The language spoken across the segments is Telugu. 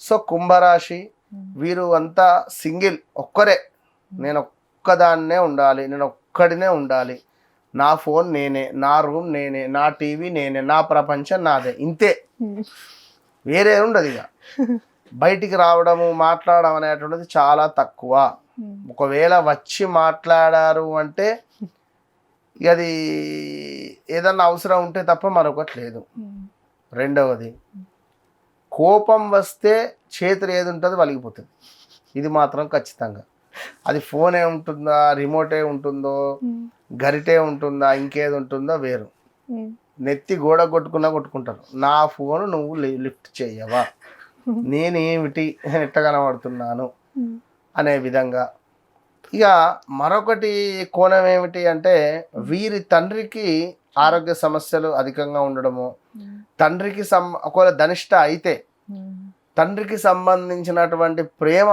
సో కుంభరాశి వీరు అంతా సింగిల్, ఒక్కరే, నేను ఒక్కదాన్నే ఉండాలి, నేను ఒక్కడినే ఉండాలి, నా ఫోన్ నేనే, నా రూమ్ నేనే, నా టీవీ నేనే, నా ప్రపంచం నాదే, ఇంతే, వేరే ఉండదు. ఇక బయటికి రావడము మాట్లాడడం అనేటువంటిది చాలా తక్కువ. ఒకవేళ వచ్చి మాట్లాడారు అంటే అది ఏదన్నా అవసరం ఉంటే తప్ప మరొకటి లేదు. రెండవది, కోపం వస్తే చేతులు ఏది ఉంటుందో వలిగిపోతుంది, ఇది మాత్రం ఖచ్చితంగా. అది ఫోనే ఉంటుందా, రిమోటే ఉంటుందో, గరిటే ఉంటుందా, ఇంకేది ఉంటుందో వేరు. నెత్తి గోడ కొట్టుకుంటారు, నా ఫోన్ నువ్వు లిఫ్ట్ చేయవా, నేనేమిటి ఎట్ట కనబడుతున్నాను అనే విధంగా. ఇక మరొకటి కోణం ఏమిటి అంటే వీరి తండ్రికి ఆరోగ్య సమస్యలు అధికంగా ఉండడము, తండ్రికి ఒకవేళ ధనిష్ట అయితే తండ్రికి సంబంధించినటువంటి ప్రేమ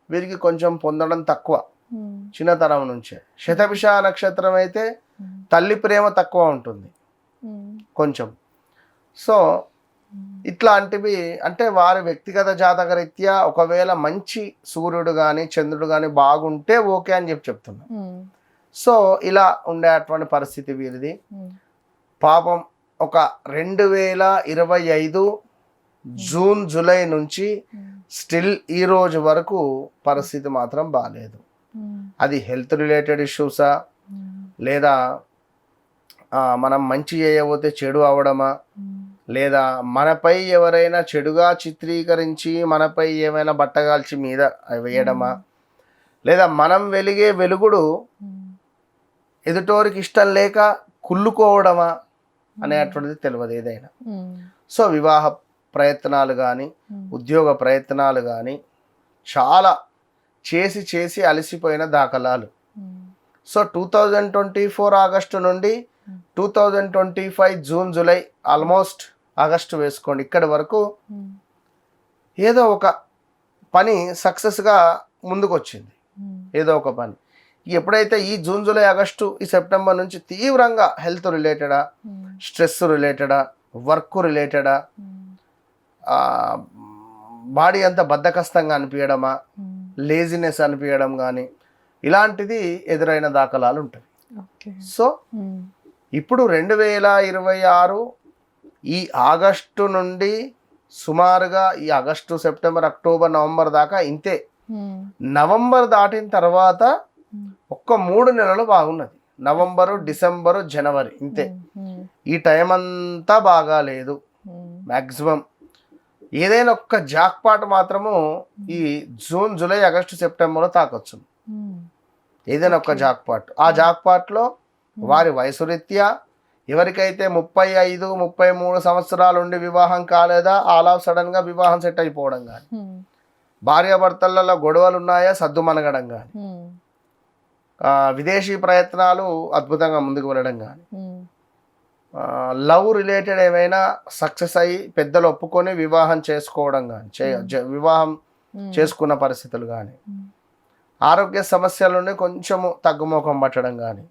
వీరికి కొంచెం పొందడం తక్కువ చిన్నతనం నుంచే. శతభిష నక్షత్రం అయితే తల్లి ప్రేమ తక్కువ ఉంటుంది కొంచెం. సో ఇట్లాంటివి అంటే వారి వ్యక్తిగత జాతక రీత్యా ఒకవేళ మంచి సూర్యుడు కానీ చంద్రుడు కానీ బాగుంటే ఓకే అని చెప్తున్నా. సో ఇలా ఉండేటువంటి పరిస్థితి వీరిది. పాపం ఒక 2025 జూన్ జూలై నుంచి స్టిల్ ఈ రోజు వరకు పరిస్థితి మాత్రం బాగాలేదు. అది హెల్త్ రిలేటెడ్ ఇష్యూసా, లేదా మనం మంచి చేయబోతే చెడు అవడమా, లేదా మనపై ఎవరైనా చెడుగా చిత్రీకరించి మనపై ఏమైనా బట్టగాల్చి మీద వేయడమా, లేదా మనం వెలిగే వెలుగుడు ఎదుటోరికి ఇష్టం లేక కుళ్ళుకోవడమా అనేటువంటిది తెలియదు ఏదైనా. సో వివాహ ప్రయత్నాలు కానీ ఉద్యోగ ప్రయత్నాలు కానీ చాలా చేసి అలసిపోయిన దాఖలాలు. సో 2024 ఆగస్టు నుండి 2025 జూన్ జూలై ఆల్మోస్ట్ ఆగస్టు వేసుకోండి, ఇక్కడి వరకు ఏదో ఒక పని సక్సెస్గా ముందుకు వచ్చింది, ఏదో ఒక పని. ఎప్పుడైతే ఈ జూన్ జూలై ఆగస్టు ఈ సెప్టెంబర్ నుంచి తీవ్రంగా హెల్త్ రిలేటెడా, స్ట్రెస్ రిలేటెడా, వర్క్ రిలేటెడా, బాడీ అంతా బద్ధకస్తంగా అనిపించడమా, లేజినెస్ అనిపించడం కానీ ఇలాంటిది ఎదురైన దాఖలాలు ఉంటాయి. సో ఇప్పుడు 2026 ఈ ఆగస్టు నుండి సుమారుగా ఈ ఆగస్టు సెప్టెంబర్ అక్టోబర్ నవంబర్ దాకా ఇంతే. నవంబర్ దాటిన తర్వాత ఒక్క 3 నెలలు బాగున్నది, నవంబరు డిసెంబరు జనవరి, ఇంతే. ఈ టైం అంతా బాగాలేదు. మ్యాక్సిమం ఏదైనా ఒక్క జాక్పాట్ మాత్రము ఈ జూన్ జూలై ఆగస్టు సెప్టెంబర్లో తాకొచ్చు, ఏదైనా ఒక్క జాక్పాట్. ఆ జాక్పాట్లో వారి వయసు రీత్యా ఎవరికైతే 35, 33 సంవత్సరాలు ఉండి వివాహం కాలేదా ఆల్ ఆఫ్ సడన్గా వివాహం సెట్ అయిపోవడం కానీ, భార్యాభర్తలలో గొడవలు ఉన్నాయా సద్దుమనగడం కానీ, విదేశీ ప్రయత్నాలు అద్భుతంగా ముందుకు వెళ్ళడం కానీ, లవ్ రిలేటెడ్ ఏమైనా సక్సెస్ అయ్యి పెద్దలు ఒప్పుకొని వివాహం చేసుకోవడం కానీ, వివాహం చేసుకున్న పరిస్థితులు కానీ, ఆరోగ్య సమస్యల నుండి కొంచెము తగ్గుముఖం పట్టడం కానీ,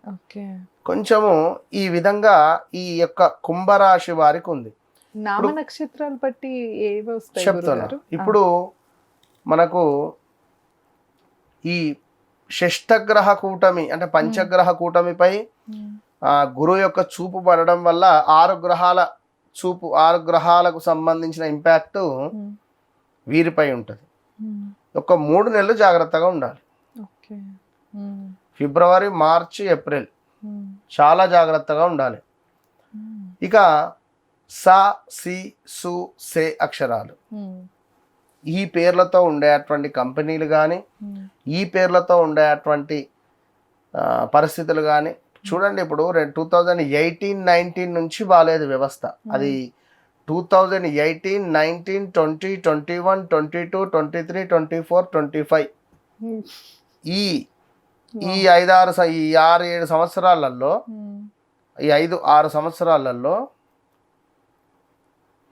కొంచెము ఈ విధంగా ఈ యొక్క కుంభరాశి వారికి ఉంది. నామ నక్షత్రాలు బట్టి చెప్తున్నా. ఇప్పుడు మనకు ఈ షష్టగ్రహ కూటమి అంటే పంచగ్రహ కూటమిపై గురువు యొక్క చూపు పడడం వల్ల 6 గ్రహాల చూపు, 6 గ్రహాలకు సంబంధించిన ఇంపాక్ట్ వీరిపై ఉంటుంది. ఒక 3 నెలలు జాగ్రత్తగా ఉండాలి. ఫిబ్రవరి, మార్చి, ఏప్రిల్ చాలా జాగ్రత్తగా ఉండాలి. ఇక సా, సి, సు, సే అక్షరాలు ఈ పేర్లతో ఉండేటువంటి కంపెనీలు కానీ, ఈ పేర్లతో ఉండేటువంటి పరిస్థితులు కానీ చూడండి. ఇప్పుడు 2018-19 నుంచి బాగాలేదు వ్యవస్థ. అది 2018, 19, 20, 21, 22, 23, 24, 25 ఈ 6-7 సంవత్సరాలలో, ఈ 5-6 సంవత్సరాలలో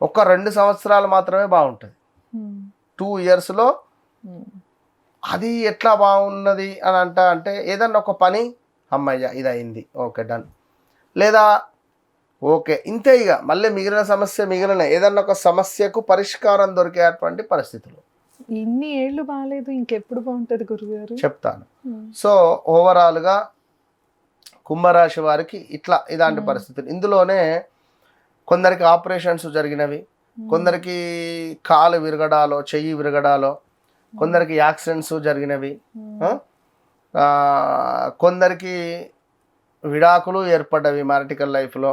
ఒక 2 సంవత్సరాలు మాత్రమే బాగుంటుంది. 2 ఇయర్స్లో అది ఎట్లా బాగున్నది అని అంటే ఏదన్నా ఒక పని అమ్మయ్య ఇది అయింది, ఓకే డన్. లేదా ఓకే, ఇంతే. ఇక మళ్ళీ మిగిలిన ఏదన్నా ఒక సమస్యకు పరిష్కారం దొరికేటువంటి పరిస్థితులు ఇన్ని ఏళ్ళు బాగాలేదు, ఇంకెప్పుడు బాగుంటది గురుగారు? చెప్తాను. సో ఓవరాల్గా కుంభరాశి వారికి ఇలాంటి పరిస్థితులు. ఇందులోనే కొందరికి ఆపరేషన్స్ జరిగినవి, కొందరికి కాలు విరగడాలో చెయ్యి విరగడాలో, కొందరికి యాక్సిడెంట్స్ జరిగినవి, కొందరికి విడాకులు ఏర్పడ్డవి మ్యారిటికల్ లైఫ్లో.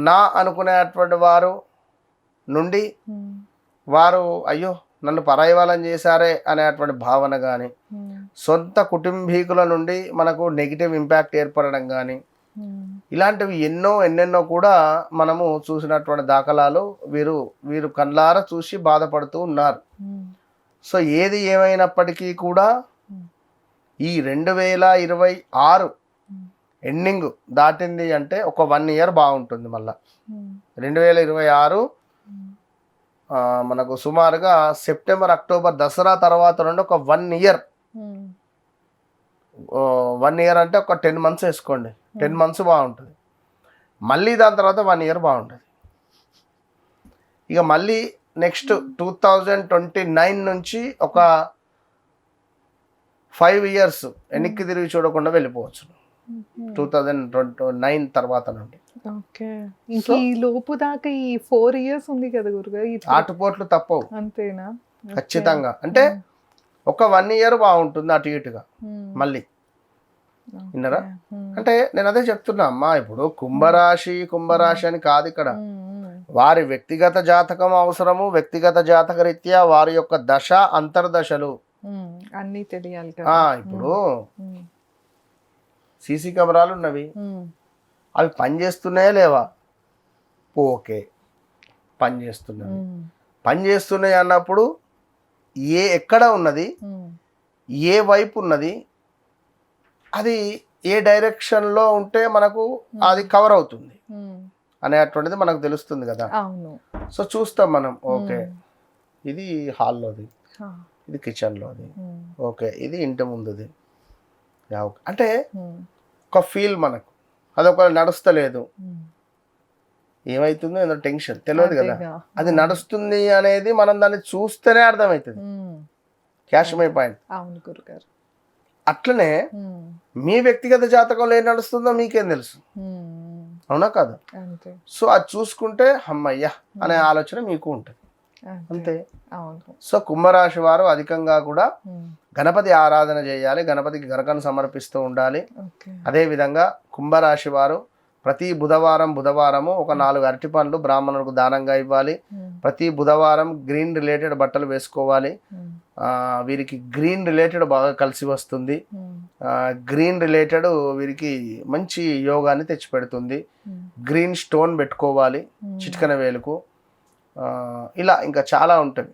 నా అనుకునేటువంటి వారు నుండి వారు అయ్యో నన్ను పరాయి వాళ్ళని చేశారే అనేటువంటి భావన కానీ, సొంత కుటుంబీకుల నుండి మనకు నెగిటివ్ ఇంపాక్ట్ ఏర్పడడం కానీ, ఇలాంటివి ఎన్నెన్నో కూడా మనము చూసినటువంటి దాఖలాలు వీరు కళ్ళారా చూసి బాధపడుతూ ఉన్నారు. సో ఏది ఏమైనప్పటికీ కూడా ఈ 2026 ఎండింగ్ దాటింది అంటే ఒక 1 ఇయర్ బాగుంటుంది. మళ్ళా 2026 మనకు సుమారుగా సెప్టెంబర్ అక్టోబర్ దసరా తర్వాత నుండి ఒక 1 ఇయర్, 1 ఇయర్ అంటే ఒక 10 months వేసుకోండి. 10 months బాగుంటుంది. మళ్ళీ దాని తర్వాత 1 ఇయర్ బాగుంటుంది. ఇక మళ్ళీ నెక్స్ట్ 2029 నుంచి ఒక 5 years వెనక్కి తిరిగి చూడకుండా వెళ్ళిపోవచ్చు 2029 తర్వాత నుండి. ఓకే, ఇంక ఈ లోపు దాకా ఈ 4 years ఉంది కదా గురుగారు, ఆటుపోట్లు తప్పవు. అంతేనా? ఖచ్చితంగా. అంటే ఒక 1 ఇయర్ బాగుంటుంది అటు ఇటుగా. మళ్ళీ విన్నరా? అంటే నేను అదే చెప్తున్నా అమ్మా, ఇప్పుడు కుంభరాశి అని కాదు ఇక్కడ. వారి వ్యక్తిగత జాతకం అవసరము, వ్యక్తిగత జాతక రీత్యా వారి యొక్క దశ అంతర్దశలు అన్నీ తెలియాలి. ఇప్పుడు సీసీ కెమెరాలు ఉన్నవి, అవి పనిచేస్తున్నాయా లేవా? ఓకే, పనిచేస్తున్నాయి అన్నప్పుడు ఎక్కడ ఉన్నది, ఏ వైపు ఉన్నది, అది ఏ డైరెక్షన్లో ఉంటే మనకు అది కవర్ అవుతుంది అనేటువంటిది మనకు తెలుస్తుంది కదా. సో చూస్తాం మనం. ఓకే, ఇది హాల్లోది, ఇది కిచెన్లోది, ఓకే ఇది ఇంటి ముందుది. అంటే ఒక ఫీల్ మనకు అదొక నడుస్తలేదు, ఏమైతుందో ఏదో టెన్షన్ తెలియదు కదా. అది నడుస్తుంది అనేది మనం దాన్ని చూస్తేనే అర్థమవుతుంది. Cash my point. అట్లనే మీ వ్యక్తిగత జాతకంలో ఏం నడుస్తుందో మీకేం తెలుసు, అవునా కాదు? సో అది చూసుకుంటే అమ్మయ్య అనే ఆలోచన మీకు ఉంటుంది, అంతే. సో కుంభరాశి వారు అధికంగా కూడా గణపతి ఆరాధన చేయాలి, గణపతికి గరకను సమర్పిస్తూ ఉండాలి. అదే విధంగా కుంభరాశి వారు ప్రతి బుధవారము ఒక 4 అరటిపండ్లు బ్రాహ్మణులకు దానంగా ఇవ్వాలి. ప్రతి బుధవారం గ్రీన్ రిలేటెడ్ బట్టలు వేసుకోవాలి. వీరికి గ్రీన్ రిలేటెడ్ బాగా కలిసి వస్తుంది. గ్రీన్ రిలేటెడ్ వీరికి మంచి యోగాన్ని తెచ్చిపెడుతుంది. గ్రీన్ స్టోన్ పెట్టుకోవాలి చిటికన వేలుకు. ఇలా ఇంకా చాలా ఉంటుంది.